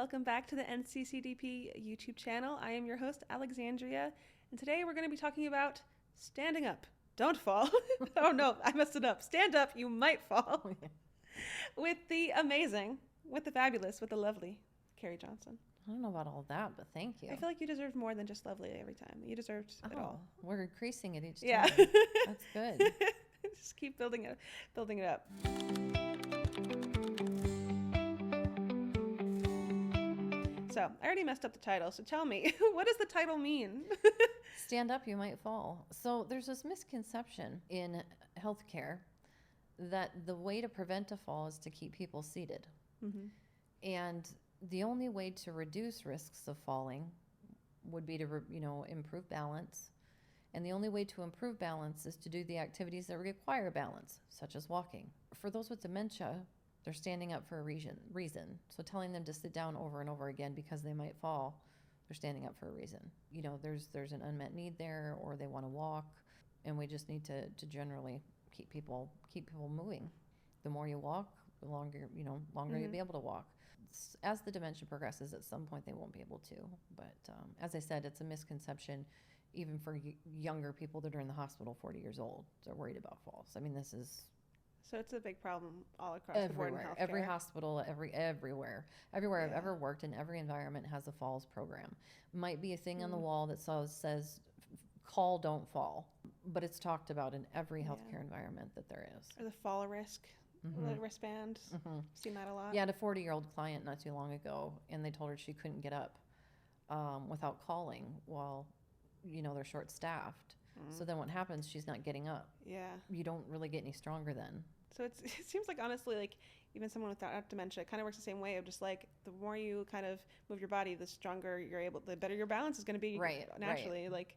Welcome back to the NCCDP YouTube channel. I am your host, Alexandria, and today we're going to be talking about standing up. Don't fall. Oh no, I messed it up. Stand up, you might fall. With the amazing, with the fabulous, with the lovely Kari Johnson. I don't know about all that, but thank you. I feel like you deserve more than just lovely every time. You deserved it all. We're increasing it each time. Yeah. That's good. Just keep building it up. So I already messed up the title, so tell me, what does the title mean? Stand up, you might fall. So there's this misconception in healthcare that the way to prevent a fall is to keep people seated. Mm-hmm. And the only way to reduce risks of falling would be to, improve balance. And the only way to improve balance is to do the activities that require balance, such as walking. For those with dementia, they're standing up for a reason. So telling them to sit down over and over again because they might fall, they're standing up for a reason. There's an unmet need there, or they want to walk, and we just need to generally keep people moving. The more you walk, the longer Mm-hmm. you'll be able to walk. As the dementia progresses, at some point they won't be able to. But as I said, it's a misconception, even for younger people that are in the hospital, 40 years old. They're worried about falls. I mean, this is... So it's a big problem all across the board in healthcare. Every hospital, everywhere I've ever worked in, every environment has a falls program. Might be a thing on the wall that says call, don't fall, but it's talked about in every healthcare environment that there is. Or the fall risk, the wristband. Mm-hmm. Seen that a lot. Yeah, I had a 40-year-old client not too long ago, and they told her she couldn't get up without calling. Well, they're short-staffed. So then what happens? She's not getting up. Yeah. You don't really get any stronger then. So it seems like, honestly, like even someone without dementia, it kind of works the same way of just like the more you kind of move your body, the stronger you're able, the better your balance is going to be naturally. Right. Like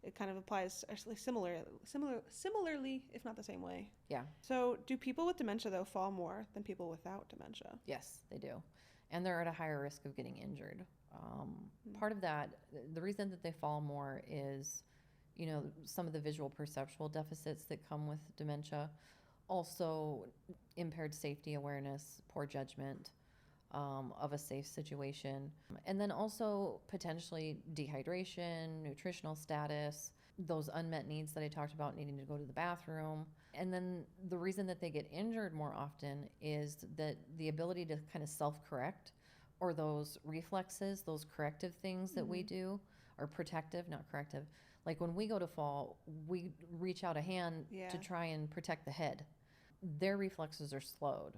it kind of applies actually similarly, if not the same way. Yeah. So do people with dementia, though, fall more than people without dementia? Yes, they do. And they're at a higher risk of getting injured. Part of that, the reason that they fall more is, some of the visual perceptual deficits that come with dementia. Also, impaired safety awareness, poor judgment of a safe situation. And then also potentially dehydration, nutritional status, those unmet needs that I talked about, needing to go to the bathroom. And then the reason that they get injured more often is that the ability to kind of self-correct, or those reflexes, those corrective things that we do, are protective, not corrective. Like when we go to fall, we reach out a hand to try and protect the head. Their reflexes are slowed.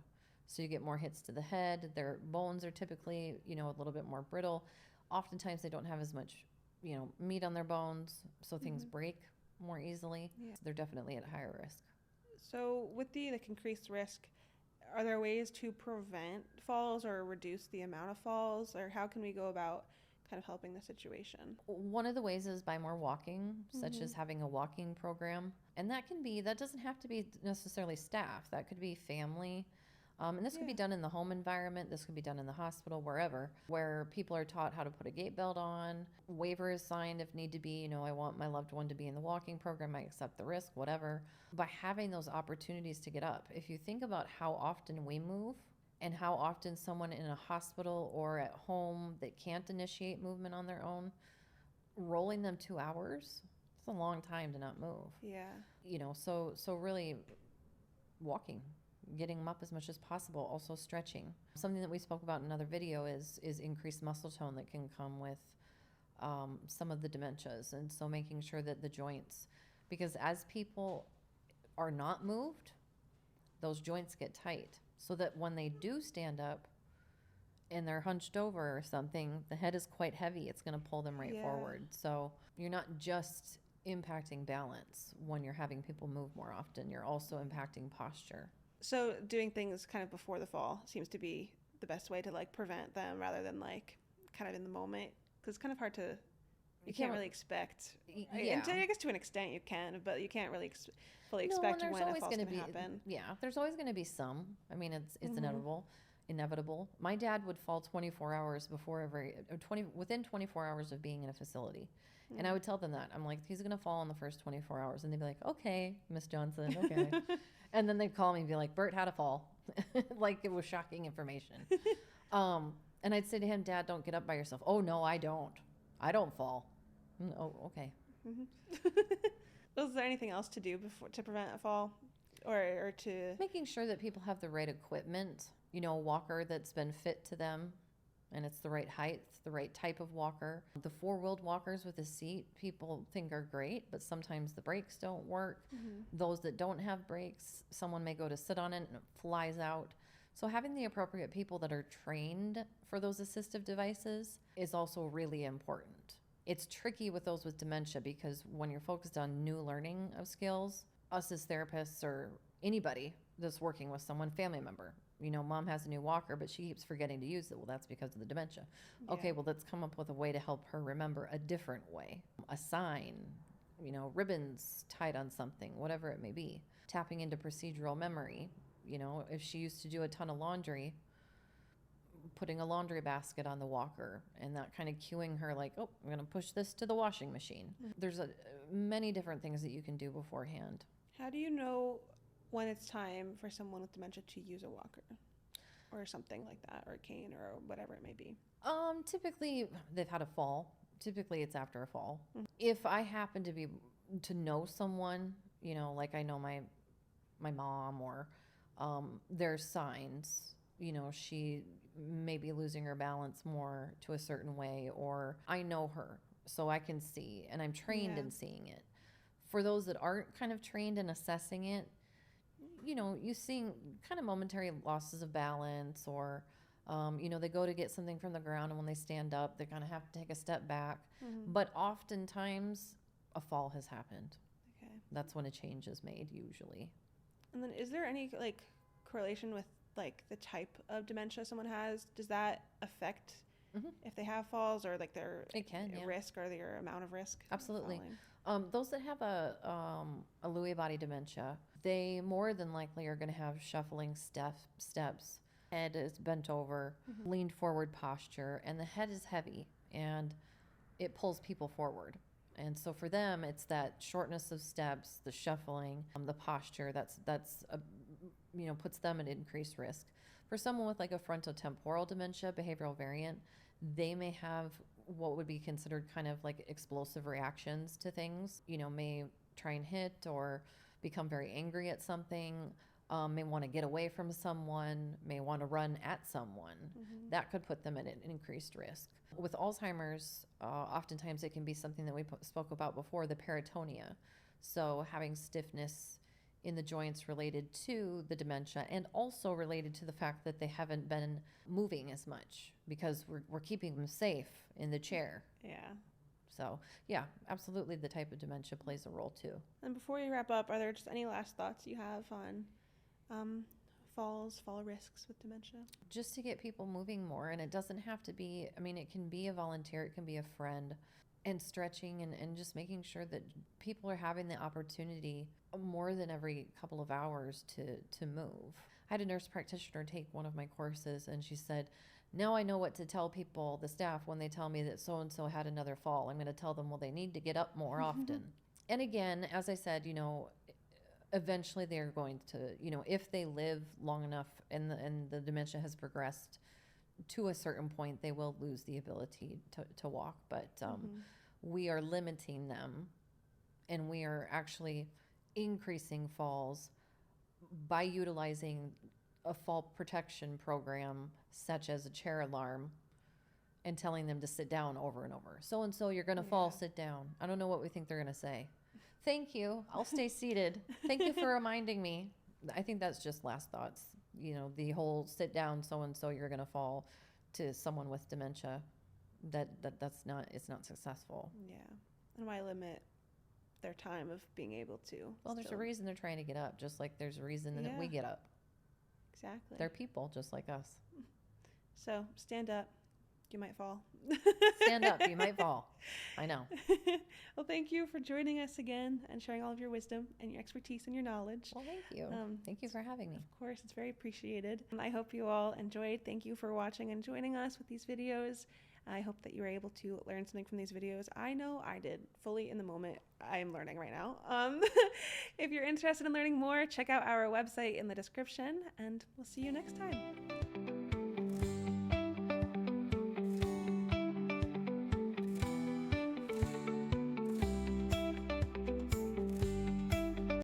So you get more hits to the head. Their bones are typically, a little bit more brittle. Oftentimes they don't have as much, meat on their bones, so things break more easily. Yeah. So they're definitely at higher risk. So with the increased risk, are there ways to prevent falls or reduce the amount of falls, or how can we go about kind of helping the situation? One of the ways is by more walking, such as having a walking program. And that doesn't have to be necessarily staff. That could be family. And this could be done in the home environment. This could be done in the hospital, wherever, where people are taught how to put a gait belt on. Waiver is signed if need to be. I want my loved one to be in the walking program. I accept the risk, whatever. By having those opportunities to get up. If you think about how often we move, and how often someone in a hospital or at home that can't initiate movement on their own, rolling them 2 hours, it's a long time to not move. Yeah. So really walking, getting them up as much as possible, also stretching. Something that we spoke about in another video is increased muscle tone that can come with some of the dementias. And so making sure that the joints, because as people are not moved, those joints get tight. So that when they do stand up and they're hunched over or something, the head is quite heavy. It's going to pull them right forward. So you're not just impacting balance when you're having people move more often. You're also impacting posture. So doing things kind of before the fall seems to be the best way to prevent them rather than kind of in the moment. Because it's kind of hard to... You can't really expect. Yeah. I guess to an extent you can, but you can't really fully expect when a fall's going to happen. Yeah, there's always going to be some. I mean, it's inevitable. My dad would fall 24 hours within 24 hours of being in a facility. And I would tell them that. I'm like, he's going to fall in the first 24 hours. And they'd be like, okay, Miss Johnson, okay. And then they'd call me and be like, Bert had a fall. Like it was shocking information. And I'd say to him, Dad, don't get up by yourself. Oh, no, I don't. I don't fall. Oh, okay. Was there anything else to do to prevent a fall, or to making sure that people have the right equipment, a walker that's been fit to them and it's the right height, the right type of walker. The four-wheeled walkers with a seat, people think are great, but sometimes the brakes don't work. Those that don't have brakes, someone may go to sit on it and it flies out. So having the appropriate people that are trained for those assistive devices is also really important. It's tricky with those with dementia because when you're focused on new learning of skills, us as therapists or anybody that's working with someone, family member, mom has a new walker, but she keeps forgetting to use it. Well, that's because of the dementia. Yeah. Okay, well, let's come up with a way to help her remember a different way. A sign, ribbons tied on something, whatever it may be. Tapping into procedural memory. If she used to do a ton of laundry, putting a laundry basket on the walker and that kind of cueing her like, oh, I'm going to push this to the washing machine. There's many different things that you can do beforehand. How do you know when it's time for someone with dementia to use a walker or something like that, or a cane or whatever it may be? Typically they've had a fall. Typically it's after a fall. If I happen to know someone, like I know my mom or there's signs, she may be losing her balance more to a certain way, or I know her, so I can see, and I'm trained in seeing it. For those that aren't kind of trained in assessing it, you seeing kind of momentary losses of balance, or, they go to get something from the ground, and when they stand up, they kind of have to take a step back. But oftentimes, a fall has happened. Okay. That's when a change is made, usually. And then is there any, correlation with, the type of dementia someone has? Does that affect if they have falls, or, their risk or their amount of risk? Absolutely. Those that have a Lewy body dementia, they more than likely are going to have shuffling steps. Head is bent over, leaned forward posture, and the head is heavy, and it pulls people forward. And so for them, it's that shortness of steps, the shuffling, the posture, that's puts them at increased risk. For someone with a frontotemporal dementia, behavioral variant, they may have what would be considered kind of explosive reactions to things, may try and hit or become very angry at something, may want to get away from someone, may want to run at someone. That could put them at an increased risk. With Alzheimer's, oftentimes it can be something that we spoke about before, the peritonia. So having stiffness in the joints related to the dementia, and also related to the fact that they haven't been moving as much because we're keeping them safe in the chair. Yeah. So, yeah, absolutely the type of dementia plays a role too. And before you wrap up, are there just any last thoughts you have on fall risks with dementia? Just to get people moving more, and it doesn't have to be, it can be a volunteer, it can be a friend, and stretching and just making sure that people are having the opportunity more than every couple of hours to move. I had a nurse practitioner take one of my courses, and she said, now I know what to tell people, the staff, when they tell me that so-and-so had another fall. I'm going to tell them, well, they need to get up more often. And again, as I said, eventually they're going to, if they live long enough and the dementia has progressed to a certain point, they will lose the ability to walk. But we are limiting them, and we are actually increasing falls by utilizing a fall protection program such as a chair alarm and telling them to sit down over and over. So-and-so, you're going to fall, sit down. I don't know what we think they're going to say. Thank you. I'll stay seated. Thank you for reminding me. I think that's just last thoughts. The whole sit down, so-and-so, you're going to fall, to someone with dementia, it's not successful. Yeah. And why limit their time of being able to? Well, there's a reason they're trying to get up, just like there's a reason that we get up. Exactly. They're people just like us. So stand up. You might fall. Stand up. You might fall. I know. Well, thank you for joining us again and sharing all of your wisdom and your expertise and your knowledge. Well, thank you. Thank you for having me. Of course, it's very appreciated. I hope you all enjoyed. Thank you for watching and joining us with these videos. I hope that you were able to learn something from these videos. I know I did, fully in the moment. I am learning right now. If you're interested in learning more, check out our website in the description, and we'll see you next time.